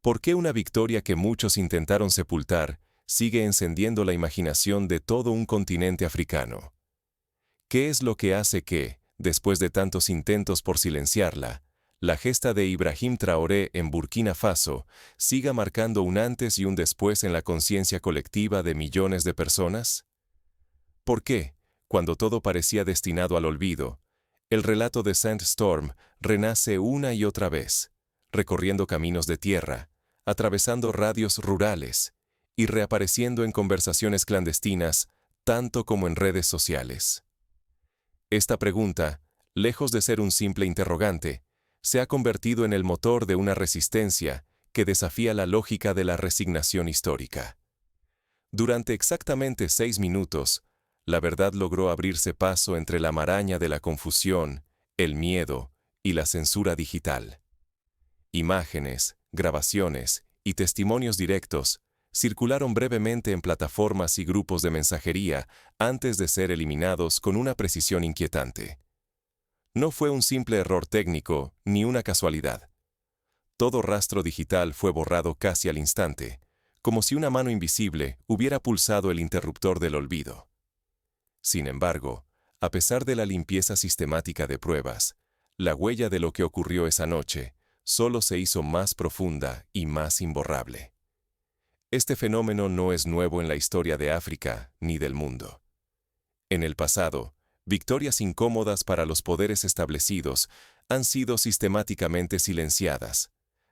¿Por qué una victoria que muchos intentaron sepultar sigue encendiendo la imaginación de todo un continente africano? ¿Qué es lo que hace que, después de tantos intentos por silenciarla, la gesta de Ibrahim Traoré en Burkina Faso siga marcando un antes y un después en la conciencia colectiva de millones de personas? ¿Por qué, cuando todo parecía destinado al olvido, el relato de Sandstorm renace una y otra vez, recorriendo caminos de tierra, atravesando radios rurales y reapareciendo en conversaciones clandestinas, tanto como en redes sociales? Esta pregunta, lejos de ser un simple interrogante, se ha convertido en el motor de una resistencia que desafía la lógica de la resignación histórica. Durante exactamente 6 minutos, la verdad logró abrirse paso entre la maraña de la confusión, el miedo y la censura digital. Imágenes, grabaciones y testimonios directos circularon brevemente en plataformas y grupos de mensajería antes de ser eliminados con una precisión inquietante. No fue un simple error técnico ni una casualidad. Todo rastro digital fue borrado casi al instante, como si una mano invisible hubiera pulsado el interruptor del olvido. Sin embargo, a pesar de la limpieza sistemática de pruebas, la huella de lo que ocurrió esa noche solo se hizo más profunda y más imborrable. Este fenómeno no es nuevo en la historia de África ni del mundo. En el pasado, victorias incómodas para los poderes establecidos han sido sistemáticamente silenciadas,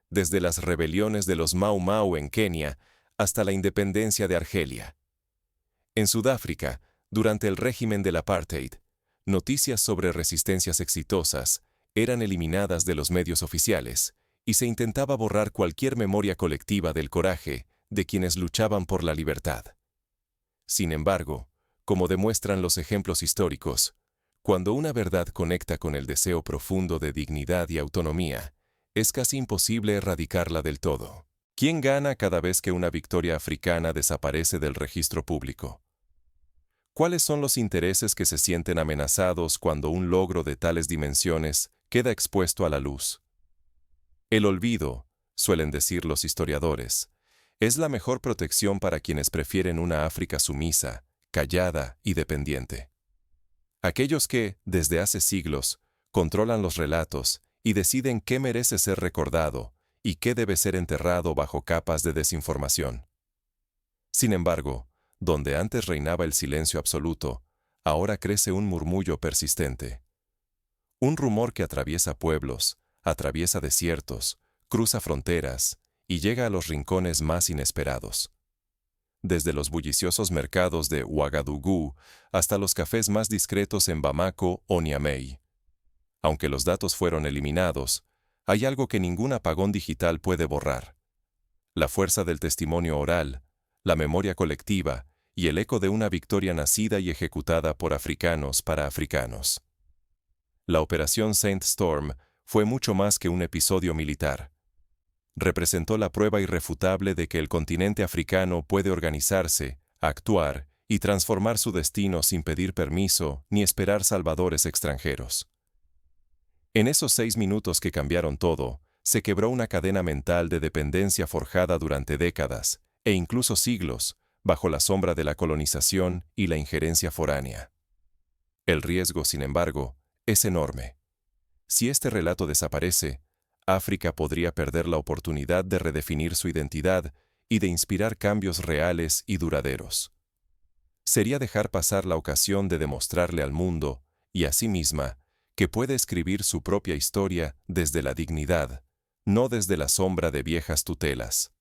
desde las rebeliones de los Mau Mau en Kenia hasta la independencia de Argelia. En Sudáfrica, durante el régimen del apartheid, noticias sobre resistencias exitosas eran eliminadas de los medios oficiales y se intentaba borrar cualquier memoria colectiva del coraje de quienes luchaban por la libertad. Sin embargo, como demuestran los ejemplos históricos, cuando una verdad conecta con el deseo profundo de dignidad y autonomía, es casi imposible erradicarla del todo. ¿Quién gana cada vez que una victoria africana desaparece del registro público? ¿Cuáles son los intereses que se sienten amenazados cuando un logro de tales dimensiones queda expuesto a la luz? El olvido, suelen decir los historiadores, es la mejor protección para quienes prefieren una África sumisa, callada y dependiente. Aquellos que, desde hace siglos, controlan los relatos y deciden qué merece ser recordado y qué debe ser enterrado bajo capas de desinformación. Sin embargo, donde antes reinaba el silencio absoluto, ahora crece un murmullo persistente. Un rumor que atraviesa pueblos, atraviesa desiertos, cruza fronteras y llega a los rincones más inesperados. Desde los bulliciosos mercados de Ouagadougou hasta los cafés más discretos en Bamako o Niamey. Aunque los datos fueron eliminados, hay algo que ningún apagón digital puede borrar: la fuerza del testimonio oral, la memoria colectiva y el eco de una victoria nacida y ejecutada por africanos para africanos. La Operación Sandstorm fue mucho más que un episodio militar. Representó la prueba irrefutable de que el continente africano puede organizarse, actuar y transformar su destino sin pedir permiso ni esperar salvadores extranjeros. En esos 6 minutos que cambiaron todo, se quebró una cadena mental de dependencia forjada durante décadas, e incluso siglos, bajo la sombra de la colonización y la injerencia foránea. El riesgo, sin embargo, es enorme. Si este relato desaparece, África podría perder la oportunidad de redefinir su identidad y de inspirar cambios reales y duraderos. Sería dejar pasar la ocasión de demostrarle al mundo, y a sí misma, que puede escribir su propia historia desde la dignidad, no desde la sombra de viejas tutelas.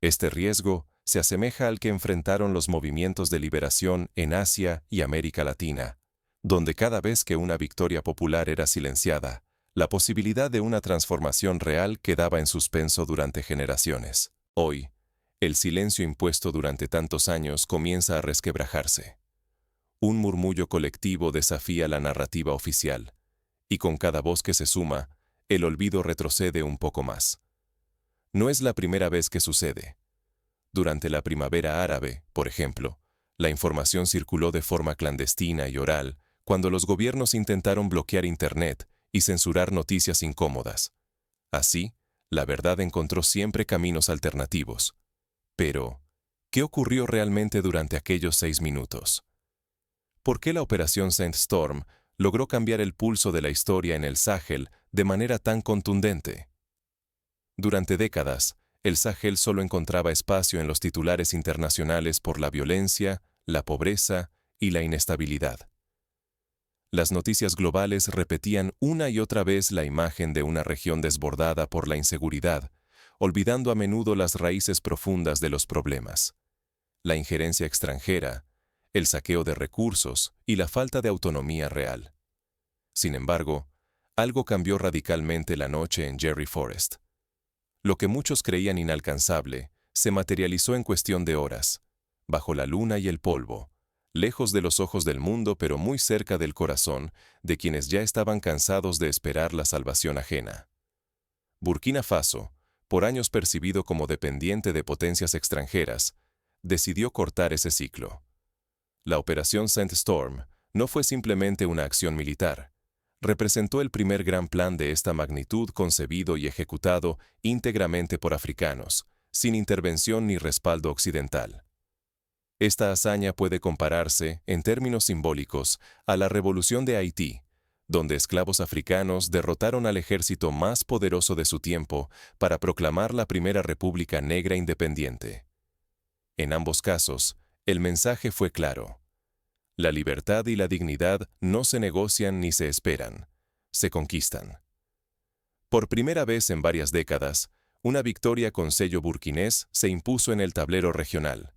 Este riesgo se asemeja al que enfrentaron los movimientos de liberación en Asia y América Latina, donde cada vez que una victoria popular era silenciada, la posibilidad de una transformación real quedaba en suspenso durante generaciones. Hoy, el silencio impuesto durante tantos años comienza a resquebrajarse. Un murmullo colectivo desafía la narrativa oficial, y con cada voz que se suma, el olvido retrocede un poco más. No es la primera vez que sucede. Durante la primavera árabe, por ejemplo, la información circuló de forma clandestina y oral cuando los gobiernos intentaron bloquear Internet y censurar noticias incómodas. Así, La verdad encontró siempre caminos alternativos. Pero, ¿qué ocurrió realmente durante aquellos 6 minutos? ¿Por qué la Operación Sandstorm logró cambiar el pulso de la historia en el Sahel de manera tan contundente? Durante décadas, el Sahel solo encontraba espacio en los titulares internacionales por la violencia, la pobreza y la inestabilidad. Las noticias globales repetían una y otra vez la imagen de una región desbordada por la inseguridad, olvidando a menudo las raíces profundas de los problemas: la injerencia extranjera, el saqueo de recursos y la falta de autonomía real. Sin embargo, algo cambió radicalmente la noche en Jerry Forest. Lo que muchos creían inalcanzable se materializó en cuestión de horas, bajo la luna y el polvo, lejos de los ojos del mundo pero muy cerca del corazón de quienes ya estaban cansados de esperar la salvación ajena. Burkina Faso, por años percibido como dependiente de potencias extranjeras, decidió cortar ese ciclo. La Operación Sandstorm no fue simplemente una acción militar. Representó el primer gran plan de esta magnitud concebido y ejecutado íntegramente por africanos, sin intervención ni respaldo occidental. Esta hazaña puede compararse, en términos simbólicos, a la Revolución de Haití, donde esclavos africanos derrotaron al ejército más poderoso de su tiempo para proclamar la primera república negra independiente. En ambos casos, el mensaje fue claro: la libertad y la dignidad no se negocian ni se esperan, se conquistan. Por primera vez en varias décadas, una victoria con sello burkinés se impuso en el tablero regional.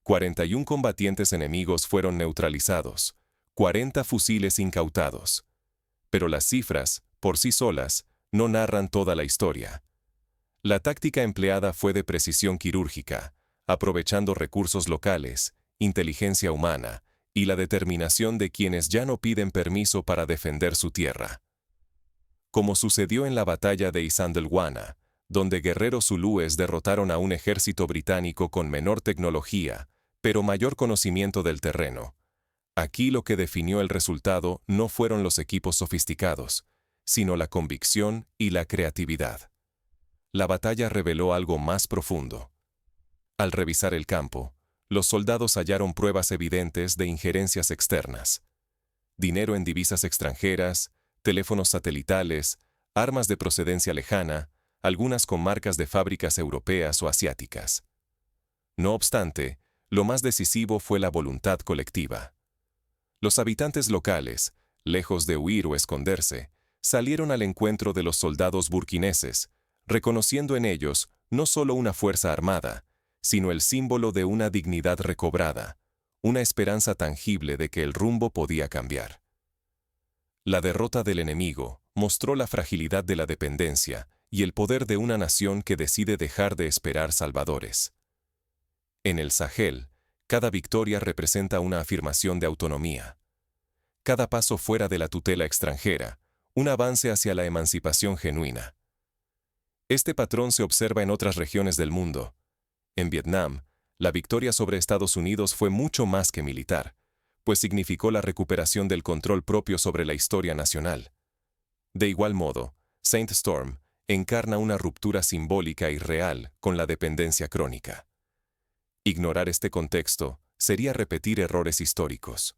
41 combatientes enemigos fueron neutralizados, 40 fusiles incautados. Pero las cifras, por sí solas, no narran toda la historia. La táctica empleada fue de precisión quirúrgica, aprovechando recursos locales, inteligencia humana y la determinación de quienes ya no piden permiso para defender su tierra. Como sucedió en la batalla de Isandelwana, donde guerreros zulúes derrotaron a un ejército británico con menor tecnología, pero mayor conocimiento del terreno. Aquí lo que definió el resultado no fueron los equipos sofisticados, sino la convicción y la creatividad. La batalla reveló algo más profundo. Al revisar el campo, los soldados hallaron pruebas evidentes de injerencias externas: dinero en divisas extranjeras, teléfonos satelitales, armas de procedencia lejana, algunas con marcas de fábricas europeas o asiáticas. No obstante, lo más decisivo fue la voluntad colectiva. Los habitantes locales, lejos de huir o esconderse, salieron al encuentro de los soldados burkineses, reconociendo en ellos no solo una fuerza armada, sino el símbolo de una dignidad recobrada, una esperanza tangible de que el rumbo podía cambiar. La derrota del enemigo mostró la fragilidad de la dependencia y el poder de una nación que decide dejar de esperar salvadores. En el Sahel, cada victoria representa una afirmación de autonomía. Cada paso fuera de la tutela extranjera, un avance hacia la emancipación genuina. Este patrón se observa en otras regiones del mundo. En Vietnam, la victoria sobre Estados Unidos fue mucho más que militar, pues significó la recuperación del control propio sobre la historia nacional. De igual modo, Sandstorm encarna una ruptura simbólica y real con la dependencia crónica. Ignorar este contexto sería repetir errores históricos.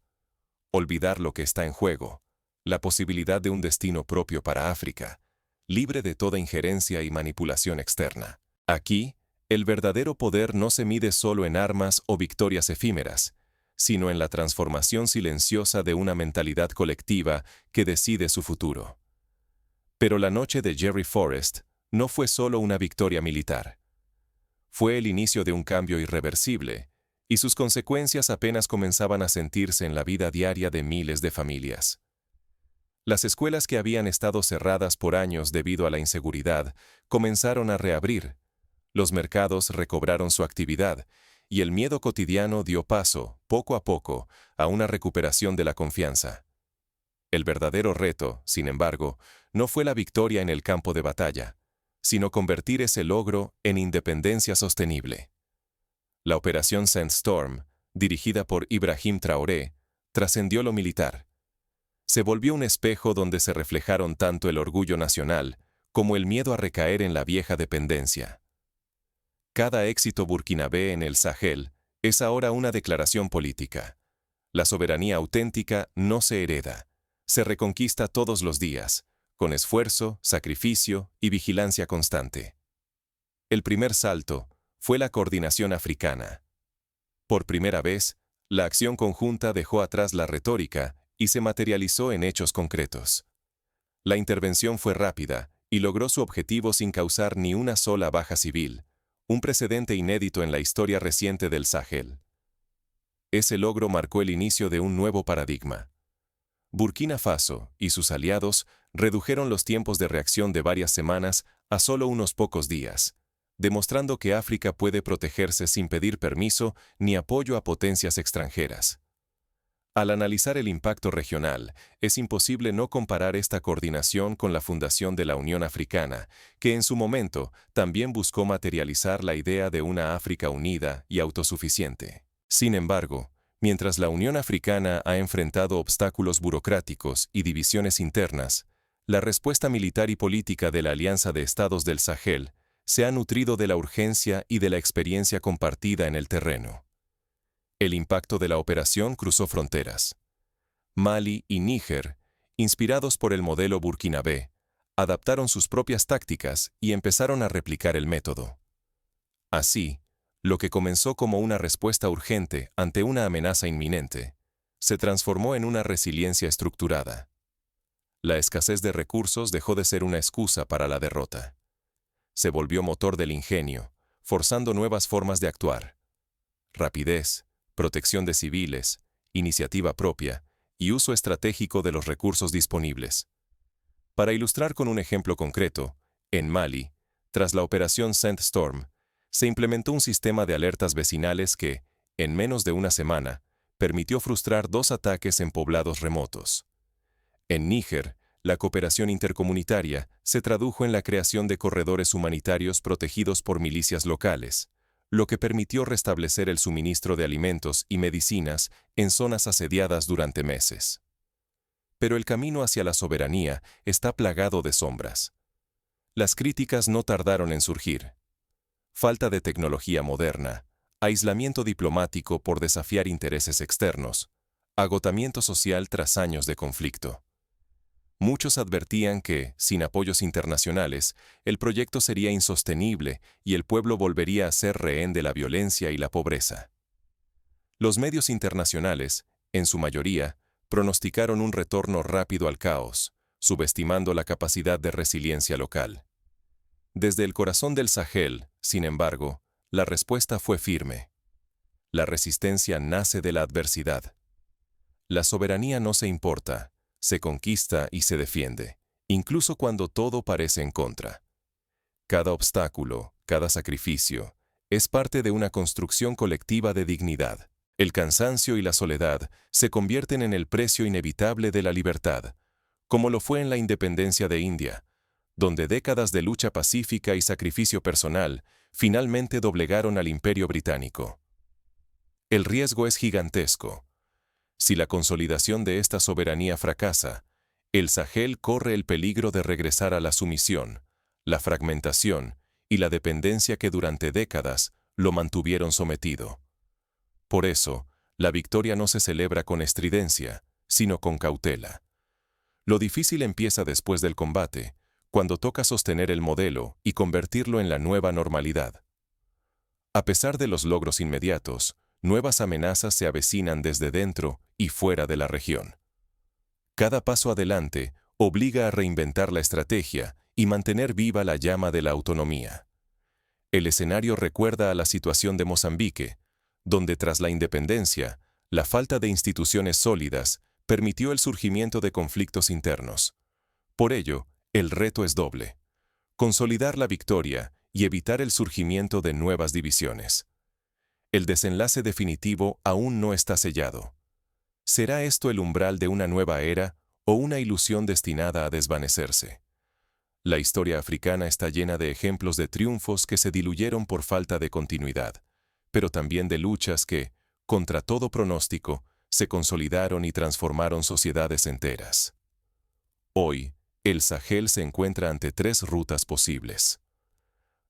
Olvidar lo que está en juego, la posibilidad de un destino propio para África, libre de toda injerencia y manipulación externa. Aquí, el verdadero poder no se mide solo en armas o victorias efímeras, sino en la transformación silenciosa de una mentalidad colectiva que decide su futuro. Pero la noche de Jerry Forest no fue solo una victoria militar. Fue el inicio de un cambio irreversible, y sus consecuencias apenas comenzaban a sentirse en la vida diaria de miles de familias. Las escuelas que habían estado cerradas por años debido a la inseguridad comenzaron a reabrir, los mercados recobraron su actividad, y el miedo cotidiano dio paso, poco a poco, a una recuperación de la confianza. El verdadero reto, sin embargo, no fue la victoria en el campo de batalla, sino convertir ese logro en independencia sostenible. La Operación Sandstorm, dirigida por Ibrahim Traoré, trascendió lo militar. Se volvió un espejo donde se reflejaron tanto el orgullo nacional como el miedo a recaer en la vieja dependencia. Cada éxito burkinabé en el Sahel es ahora una declaración política. La soberanía auténtica no se hereda, se reconquista todos los días, con esfuerzo, sacrificio y vigilancia constante. El primer salto fue la coordinación africana. Por primera vez, la acción conjunta dejó atrás la retórica y se materializó en hechos concretos. La intervención fue rápida y logró su objetivo sin causar ni una sola baja civil, un precedente inédito en la historia reciente del Sahel. Ese logro marcó el inicio de un nuevo paradigma. Burkina Faso y sus aliados redujeron los tiempos de reacción de varias semanas a solo unos pocos días, demostrando que África puede protegerse sin pedir permiso ni apoyo a potencias extranjeras. Al analizar el impacto regional, es imposible no comparar esta coordinación con la fundación de la Unión Africana, que en su momento también buscó materializar la idea de una África unida y autosuficiente. Sin embargo, mientras la Unión Africana ha enfrentado obstáculos burocráticos y divisiones internas, la respuesta militar y política de la Alianza de Estados del Sahel se ha nutrido de la urgencia y de la experiencia compartida en el terreno. El impacto de la operación cruzó fronteras. Mali y Níger, inspirados por el modelo burkinabé, adaptaron sus propias tácticas y empezaron a replicar el método. Así, lo que comenzó como una respuesta urgente ante una amenaza inminente, se transformó en una resiliencia estructurada. La escasez de recursos dejó de ser una excusa para la derrota. Se volvió motor del ingenio, forzando nuevas formas de actuar. Rapidez, protección de civiles, iniciativa propia y uso estratégico de los recursos disponibles. Para ilustrar con un ejemplo concreto, en Mali, tras la operación Sandstorm, se implementó un sistema de alertas vecinales que, en menos de una semana, permitió frustrar 2 ataques en poblados remotos. En Níger, la cooperación intercomunitaria se tradujo en la creación de corredores humanitarios protegidos por milicias locales, lo que permitió restablecer el suministro de alimentos y medicinas en zonas asediadas durante meses. Pero el camino hacia la soberanía está plagado de sombras. Las críticas no tardaron en surgir. Falta de tecnología moderna, aislamiento diplomático por desafiar intereses externos, agotamiento social tras años de conflicto. Muchos advertían que, sin apoyos internacionales, el proyecto sería insostenible y el pueblo volvería a ser rehén de la violencia y la pobreza. Los medios internacionales, en su mayoría, pronosticaron un retorno rápido al caos, subestimando la capacidad de resiliencia local. Desde el corazón del Sahel, sin embargo, la respuesta fue firme. La resistencia nace de la adversidad. La soberanía no se importa, se conquista y se defiende, incluso cuando todo parece en contra. Cada obstáculo, cada sacrificio, es parte de una construcción colectiva de dignidad. El cansancio y la soledad se convierten en el precio inevitable de la libertad, como lo fue en la independencia de India, donde décadas de lucha pacífica y sacrificio personal finalmente doblegaron al Imperio Británico. El riesgo es gigantesco. Si la consolidación de esta soberanía fracasa, el Sahel corre el peligro de regresar a la sumisión, la fragmentación y la dependencia que durante décadas lo mantuvieron sometido. Por eso, la victoria no se celebra con estridencia, sino con cautela. Lo difícil empieza después del combate, cuando toca sostener el modelo y convertirlo en la nueva normalidad. A pesar de los logros inmediatos, nuevas amenazas se avecinan desde dentro y fuera de la región. Cada paso adelante obliga a reinventar la estrategia y mantener viva la llama de la autonomía. El escenario recuerda a la situación de Mozambique, donde tras la independencia, la falta de instituciones sólidas permitió el surgimiento de conflictos internos. Por ello, el reto es doble: consolidar la victoria y evitar el surgimiento de nuevas divisiones. El desenlace definitivo aún no está sellado. ¿Será esto el umbral de una nueva era o una ilusión destinada a desvanecerse? La historia africana está llena de ejemplos de triunfos que se diluyeron por falta de continuidad, pero también de luchas que, contra todo pronóstico, se consolidaron y transformaron sociedades enteras. Hoy, El Sahel se encuentra ante tres rutas posibles.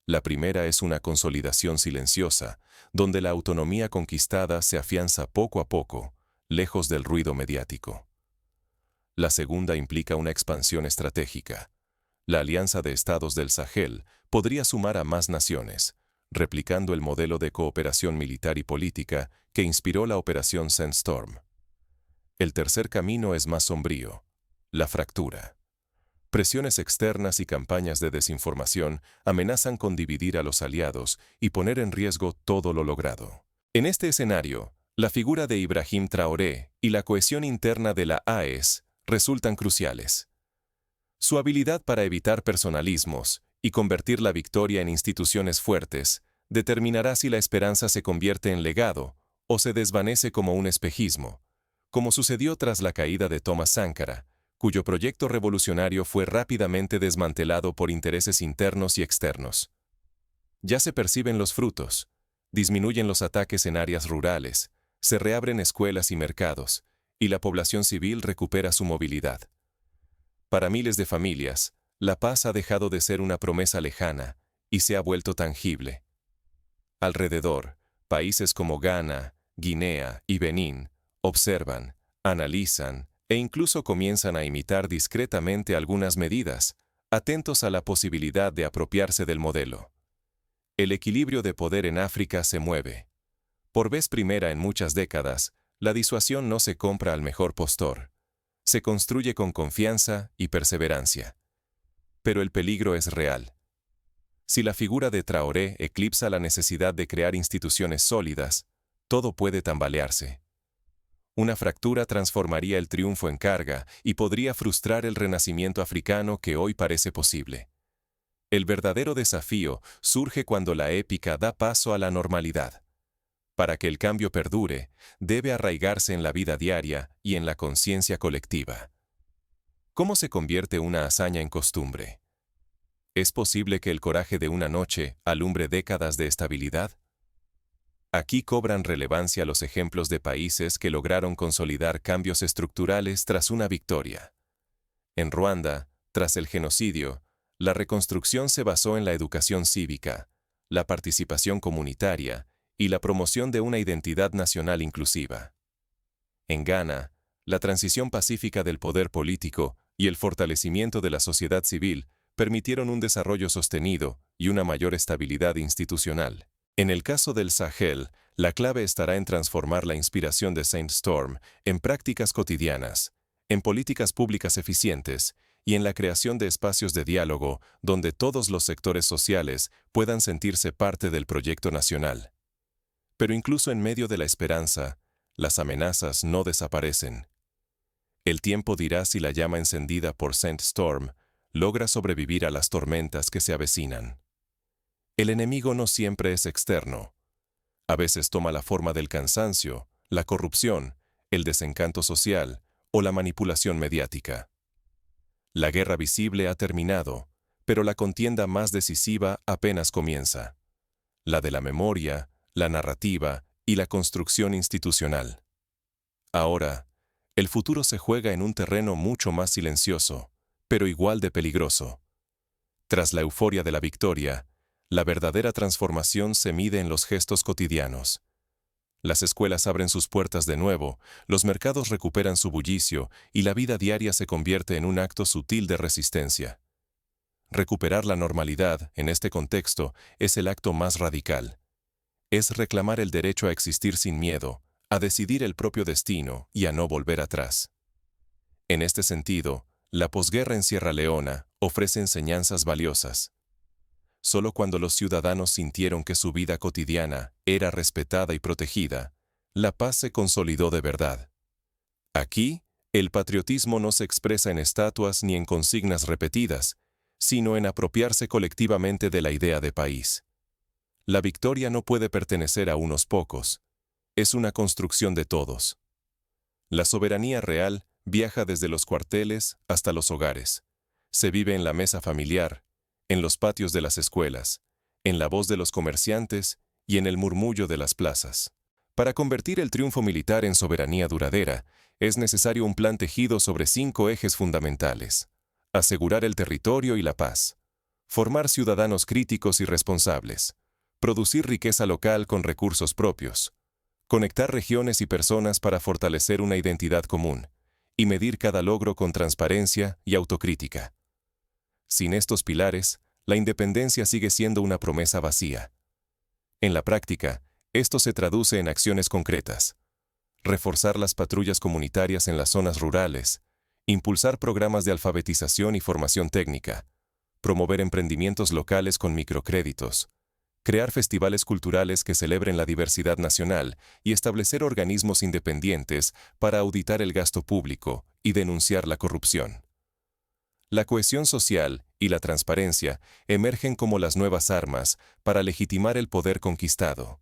La primera es una consolidación silenciosa, donde la autonomía conquistada se afianza poco a poco, lejos del ruido mediático. La segunda implica una expansión estratégica. La Alianza de Estados del Sahel podría sumar a más naciones, replicando el modelo de cooperación militar y política que inspiró la Operación Sandstorm. El tercer camino es más sombrío: la fractura. Presiones externas y campañas de desinformación amenazan con dividir a los aliados y poner en riesgo todo lo logrado. En este escenario, la figura de Ibrahim Traoré y la cohesión interna de la AES resultan cruciales. Su habilidad para evitar personalismos y convertir la victoria en instituciones fuertes determinará si la esperanza se convierte en legado o se desvanece como un espejismo, como sucedió tras la caída de Thomas Sankara, cuyo proyecto revolucionario fue rápidamente desmantelado por intereses internos y externos. Ya se perciben los frutos: disminuyen los ataques en áreas rurales, se reabren escuelas y mercados, y la población civil recupera su movilidad. Para miles de familias, la paz ha dejado de ser una promesa lejana y se ha vuelto tangible. Alrededor, países como Ghana, Guinea y Benín observan, analizan e incluso comienzan a imitar discretamente algunas medidas, atentos a la posibilidad de apropiarse del modelo. El equilibrio de poder en África se mueve. Por vez primera en muchas décadas, la disuasión no se compra al mejor postor. Se construye con confianza y perseverancia. Pero el peligro es real. Si la figura de Traoré eclipsa la necesidad de crear instituciones sólidas, todo puede tambalearse. Una fractura transformaría el triunfo en carga y podría frustrar el renacimiento africano que hoy parece posible. El verdadero desafío surge cuando la épica da paso a la normalidad. Para que el cambio perdure, debe arraigarse en la vida diaria y en la conciencia colectiva. ¿Cómo se convierte una hazaña en costumbre? ¿Es posible que el coraje de una noche alumbre décadas de estabilidad? Aquí cobran relevancia los ejemplos de países que lograron consolidar cambios estructurales tras una victoria. En Ruanda, tras el genocidio, la reconstrucción se basó en la educación cívica, la participación comunitaria y la promoción de una identidad nacional inclusiva. En Ghana, la transición pacífica del poder político y el fortalecimiento de la sociedad civil permitieron un desarrollo sostenido y una mayor estabilidad institucional. En el caso del Sahel, la clave estará en transformar la inspiración de Sandstorm en prácticas cotidianas, en políticas públicas eficientes y en la creación de espacios de diálogo donde todos los sectores sociales puedan sentirse parte del proyecto nacional. Pero incluso en medio de la esperanza, las amenazas no desaparecen. El tiempo dirá si la llama encendida por Sandstorm logra sobrevivir a las tormentas que se avecinan. El enemigo no siempre es externo. A veces toma la forma del cansancio, la corrupción, el desencanto social o la manipulación mediática. La guerra visible ha terminado, pero la contienda más decisiva apenas comienza: la de la memoria, la narrativa y la construcción institucional. Ahora, el futuro se juega en un terreno mucho más silencioso, pero igual de peligroso. Tras la euforia de la victoria, la verdadera transformación se mide en los gestos cotidianos. Las escuelas abren sus puertas de nuevo, los mercados recuperan su bullicio y la vida diaria se convierte en un acto sutil de resistencia. Recuperar la normalidad, en este contexto, es el acto más radical. Es reclamar el derecho a existir sin miedo, a decidir el propio destino y a no volver atrás. En este sentido, la posguerra en Sierra Leona ofrece enseñanzas valiosas. Solo cuando los ciudadanos sintieron que su vida cotidiana era respetada y protegida, la paz se consolidó de verdad. Aquí, el patriotismo no se expresa en estatuas ni en consignas repetidas, sino en apropiarse colectivamente de la idea de país. La victoria no puede pertenecer a unos pocos. Es una construcción de todos. La soberanía real viaja desde los cuarteles hasta los hogares. Se vive en la mesa familiar, en los patios de las escuelas, en la voz de los comerciantes y en el murmullo de las plazas. Para convertir el triunfo militar en soberanía duradera, es necesario un plan tejido sobre 5 ejes fundamentales: Asegurar el territorio y la paz. Formar ciudadanos críticos y responsables. Producir riqueza local con recursos propios. Conectar regiones y personas para fortalecer una identidad común. Y medir cada logro con transparencia y autocrítica. Sin estos pilares, la independencia sigue siendo una promesa vacía. En la práctica, esto se traduce en acciones concretas. Reforzar las patrullas comunitarias en las zonas rurales, impulsar programas de alfabetización y formación técnica, promover emprendimientos locales con microcréditos, crear festivales culturales que celebren la diversidad nacional y establecer organismos independientes para auditar el gasto público y denunciar la corrupción. La cohesión social y la transparencia emergen como las nuevas armas para legitimar el poder conquistado.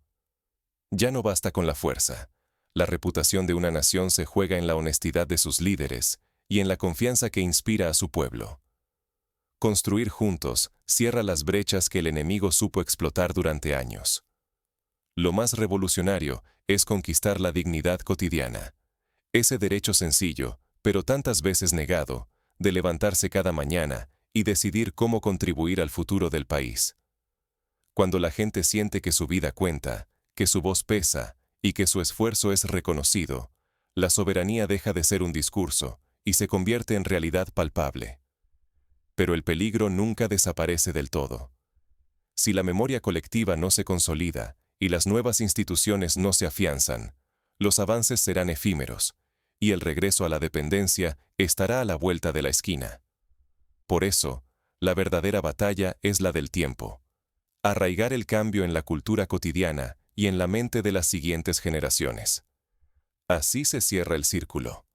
Ya no basta con la fuerza. La reputación de una nación se juega en la honestidad de sus líderes y en la confianza que inspira a su pueblo. Construir juntos cierra las brechas que el enemigo supo explotar durante años. Lo más revolucionario es conquistar la dignidad cotidiana. Ese derecho sencillo, pero tantas veces negado, de levantarse cada mañana y decidir cómo contribuir al futuro del país. Cuando la gente siente que su vida cuenta, que su voz pesa y que su esfuerzo es reconocido, la soberanía deja de ser un discurso y se convierte en realidad palpable. Pero el peligro nunca desaparece del todo. Si la memoria colectiva no se consolida y las nuevas instituciones no se afianzan, los avances serán efímeros, y el regreso a la dependencia estará a la vuelta de la esquina. Por eso, la verdadera batalla es la del tiempo. Arraigar el cambio en la cultura cotidiana y en la mente de las siguientes generaciones. Así se cierra el círculo.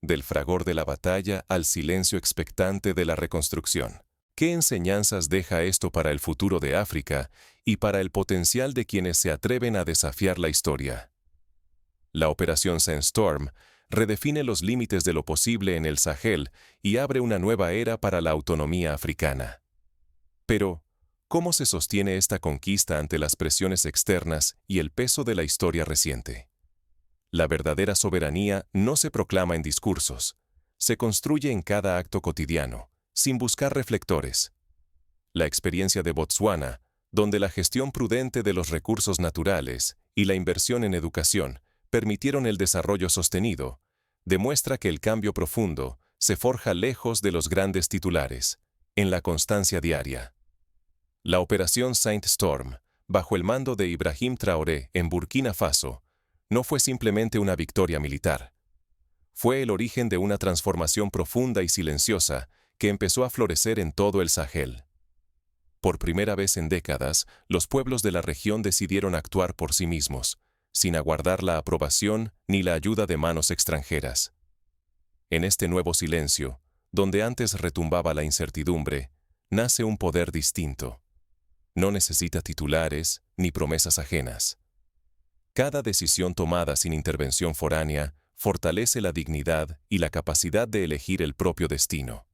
Del fragor de la batalla al silencio expectante de la reconstrucción. ¿Qué enseñanzas deja esto para el futuro de África y para el potencial de quienes se atreven a desafiar la historia? La Operación Sandstorm redefine los límites de lo posible en el Sahel y abre una nueva era para la autonomía africana. Pero, ¿cómo se sostiene esta conquista ante las presiones externas y el peso de la historia reciente? La verdadera soberanía no se proclama en discursos, se construye en cada acto cotidiano, sin buscar reflectores. La experiencia de Botsuana, donde la gestión prudente de los recursos naturales y la inversión en educación permitieron el desarrollo sostenido, demuestra que el cambio profundo se forja lejos de los grandes titulares, en la constancia diaria. La Operación Sandstorm, bajo el mando de Ibrahim Traoré en Burkina Faso, no fue simplemente una victoria militar. Fue el origen de una transformación profunda y silenciosa que empezó a florecer en todo el Sahel. Por primera vez en décadas, los pueblos de la región decidieron actuar por sí mismos, sin aguardar la aprobación ni la ayuda de manos extranjeras. En este nuevo silencio, donde antes retumbaba la incertidumbre, nace un poder distinto. No necesita titulares ni promesas ajenas. Cada decisión tomada sin intervención foránea fortalece la dignidad y la capacidad de elegir el propio destino.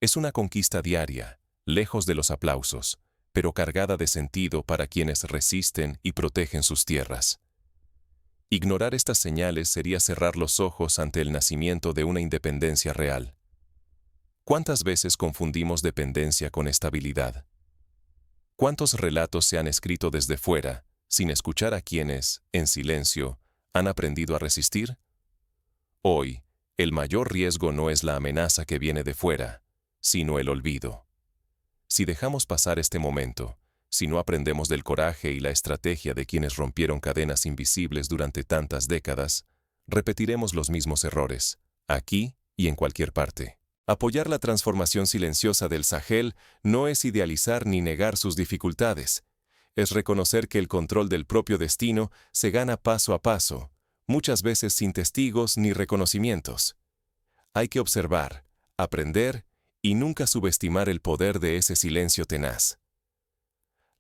Es una conquista diaria, lejos de los aplausos, pero cargada de sentido para quienes resisten y protegen sus tierras. Ignorar estas señales sería cerrar los ojos ante el nacimiento de una independencia real. ¿Cuántas veces confundimos dependencia con estabilidad? ¿Cuántos relatos se han escrito desde fuera, sin escuchar a quienes, en silencio, han aprendido a resistir? Hoy, el mayor riesgo no es la amenaza que viene de fuera, sino el olvido. Si dejamos pasar este momento, si no aprendemos del coraje y la estrategia de quienes rompieron cadenas invisibles durante tantas décadas, repetiremos los mismos errores, aquí y en cualquier parte. Apoyar la transformación silenciosa del Sahel no es idealizar ni negar sus dificultades, es reconocer que el control del propio destino se gana paso a paso, muchas veces sin testigos ni reconocimientos. Hay que observar, aprender y nunca subestimar el poder de ese silencio tenaz.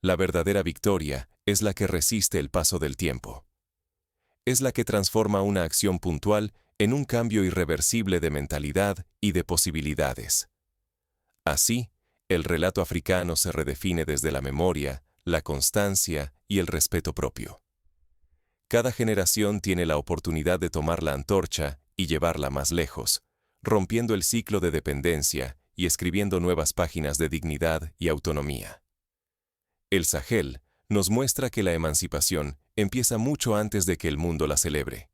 La verdadera victoria es la que resiste el paso del tiempo. Es la que transforma una acción puntual en un cambio irreversible de mentalidad y de posibilidades. Así, el relato africano se redefine desde la memoria, la constancia y el respeto propio. Cada generación tiene la oportunidad de tomar la antorcha y llevarla más lejos, rompiendo el ciclo de dependencia y escribiendo nuevas páginas de dignidad y autonomía. El Sahel nos muestra que la emancipación empieza mucho antes de que el mundo la celebre,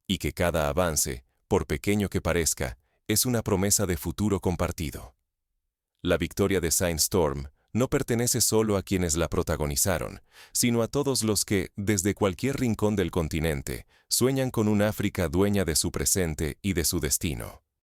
y que cada avance, por pequeño que parezca, es una promesa de futuro compartido. La victoria de Saint Storm no pertenece solo a quienes la protagonizaron, sino a todos los que, desde cualquier rincón del continente, sueñan con un África dueña de su presente y de su destino.